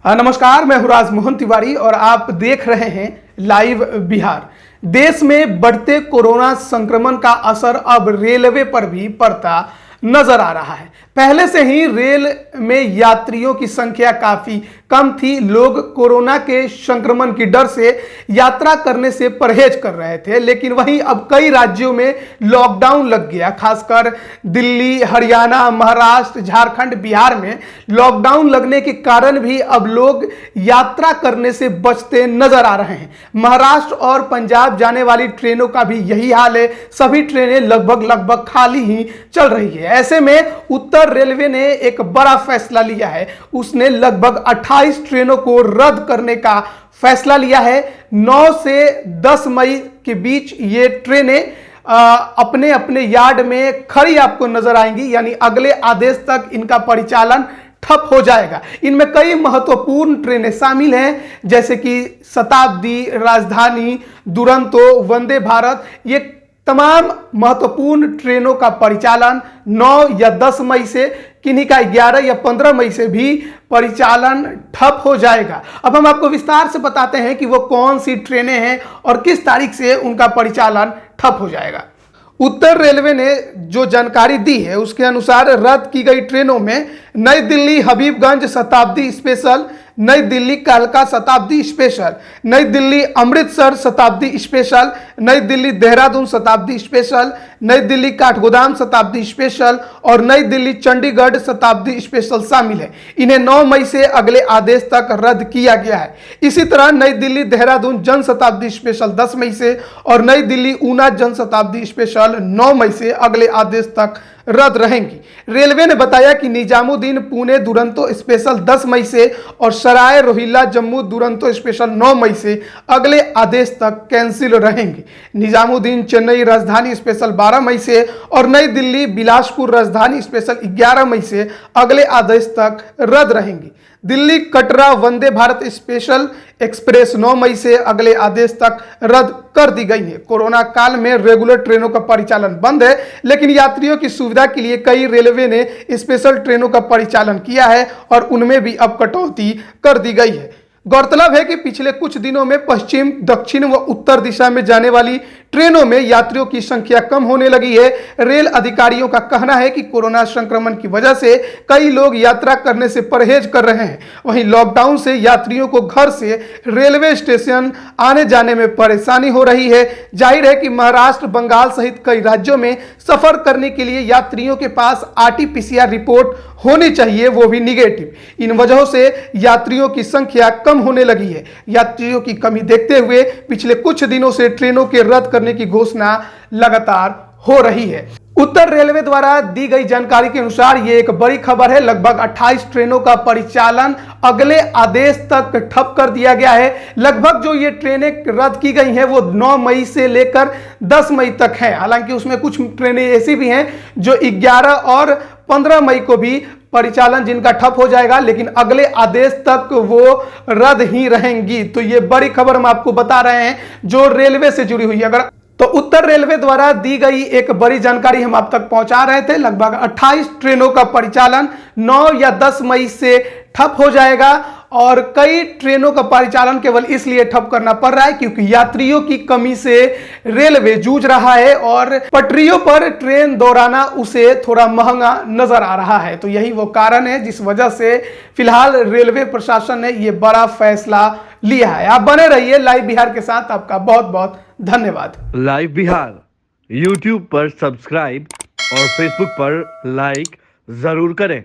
नमस्कार, मैं हूं राजमोहन तिवारी और आप देख रहे हैं लाइव बिहार। देश में बढ़ते कोरोना संक्रमण का असर अब रेलवे पर भी पड़ता नजर आ रहा है। पहले से ही रेल में यात्रियों की संख्या काफी कम थी। लोग कोरोना के संक्रमण की डर से यात्रा करने से परहेज कर रहे थे, लेकिन वहीं अब कई राज्यों में लॉकडाउन लग गया। खासकर दिल्ली, हरियाणा, महाराष्ट्र, झारखंड, बिहार में लॉकडाउन लगने के कारण भी अब लोग यात्रा करने से बचते नजर आ रहे हैं। महाराष्ट्र और पंजाब जाने वाली ट्रेनों का भी यही हाल है। सभी ट्रेनें लगभग खाली ही चल रही है। ऐसे में उत्तर रेलवे ने एक बड़ा फैसला लिया है। उसने लगभग 28 ट्रेनों को रद्द करने का फैसला लिया है। 9 से 10 मई के बीच ये ट्रेनें अपने अपने यार्ड में खड़ी आपको नजर आएंगी, यानी अगले आदेश तक इनका परिचालन ठप हो जाएगा। इनमें कई महत्वपूर्ण ट्रेनें शामिल हैं, जैसे कि शताब्दी, राजधानी, दुरंतो, वंदे भारत। ये तमाम महत्वपूर्ण ट्रेनों का परिचालन 9 या 10 मई से, किन्हीं का 11 या 15 मई से भी परिचालन ठप हो जाएगा। अब हम आपको विस्तार से बताते हैं कि वो कौन सी ट्रेनें हैं और किस तारीख से उनका परिचालन ठप हो जाएगा। उत्तर रेलवे ने जो जानकारी दी है उसके अनुसार रद्द की गई ट्रेनों में नई दिल्ली हबीबगंज शताब्दी स्पेशल, नई दिल्ली कालका शताब्दी स्पेशल, नई दिल्ली अमृतसर शताब्दी स्पेशल, नई दिल्ली देहरादून शताब्दी स्पेशल, नई दिल्ली काठगोदाम शताब्दी स्पेशल और नई दिल्ली चंडीगढ़ शताब्दी स्पेशल शामिल है। इन्हें 9 मई से अगले आदेश तक रद्द किया गया है। इसी तरह नई दिल्ली देहरादून जन शताब्दी स्पेशल 10 मई से और नई दिल्ली ऊना जन शताब्दी स्पेशल 9 मई से अगले आदेश तक रद्द रहेंगी। रेलवे ने बताया कि निजामुद्दीन पुणे दुरंतो स्पेशल 10 मई से और सराय रोहिल्ला जम्मू दुरंतो स्पेशल 9 मई से अगले आदेश तक कैंसिल रहेंगे। निजामुद्दीन चेन्नई राजधानी स्पेशल 12 मई से और नई दिल्ली बिलासपुर राजधानी स्पेशल 11 मई से अगले आदेश तक रद्द रहेंगी। दिल्ली कटरा वंदे भारत स्पेशल एक्सप्रेस 9 मई से अगले आदेश तक रद्द कर दी गई है। कोरोना काल में रेगुलर ट्रेनों का परिचालन बंद है, लेकिन यात्रियों की सुविधा के लिए कई रेलवे ने स्पेशल ट्रेनों का परिचालन किया है और उनमें भी अब कटौती कर दी गई है। गौरतलब है कि पिछले कुछ दिनों में पश्चिम, दक्षिण व उत्तर दिशा में जाने वाली ट्रेनों में यात्रियों की संख्या कम होने लगी है। रेल अधिकारियों का कहना है कि कोरोना संक्रमण की वजह से कई लोग यात्रा करने से परहेज कर रहे हैं। वहीं लॉकडाउन से यात्रियों को घर से रेलवे स्टेशन आने जाने में परेशानी हो रही है। जाहिर है कि महाराष्ट्र, बंगाल सहित कई राज्यों में सफर करने के लिए यात्रियों के पास RT-PCR रिपोर्ट होनी चाहिए, वो भी निगेटिव। इन वजहों से यात्रियों की संख्या कम होने लगी है। यात्रियों की कमी देखते हुए पिछले कुछ दिनों से ट्रेनों के रद्द करने की घोषणा लगातार हो रही है। उत्तर रेलवे द्वारा दी गई जानकारी के अनुसार ये एक बड़ी खबर है। लगभग 28 ट्रेनों का परिचालन अगले आदेश तक ठप कर दिया गया है। लगभग जो ये ट्रेनें रद्द की गई हैं वो 9 मई से लेकर 10 मई तक है। हालांकि उसमें कुछ ट्रेनें ऐसी भी हैं जो 11 और 15 मई को भी परिचालन जिनका ठप हो जाएगा, लेकिन अगले आदेश तक वो रद्द ही रहेंगी। तो ये बड़ी खबर हम आपको बता रहे हैं जो रेलवे से जुड़ी हुई है। अगर तो उत्तर रेलवे द्वारा दी गई एक बड़ी जानकारी हम आप तक पहुंचा रहे थे। लगभग 28 ट्रेनों का परिचालन 9 या 10 मई से ठप हो जाएगा और कई ट्रेनों का परिचालन केवल इसलिए ठप करना पड़ रहा है क्योंकि यात्रियों की कमी से रेलवे जूझ रहा है और पटरियों पर ट्रेन दौड़ाना उसे थोड़ा महंगा नजर आ रहा है। तो यही वो कारण है जिस वजह से फिलहाल रेलवे प्रशासन ने ये बड़ा फैसला लिया है। आप बने रहिए लाइव बिहार के साथ। आपका बहुत बहुत धन्यवाद। लाइव बिहार YouTube पर सब्सक्राइब और Facebook पर लाइक जरूर करें।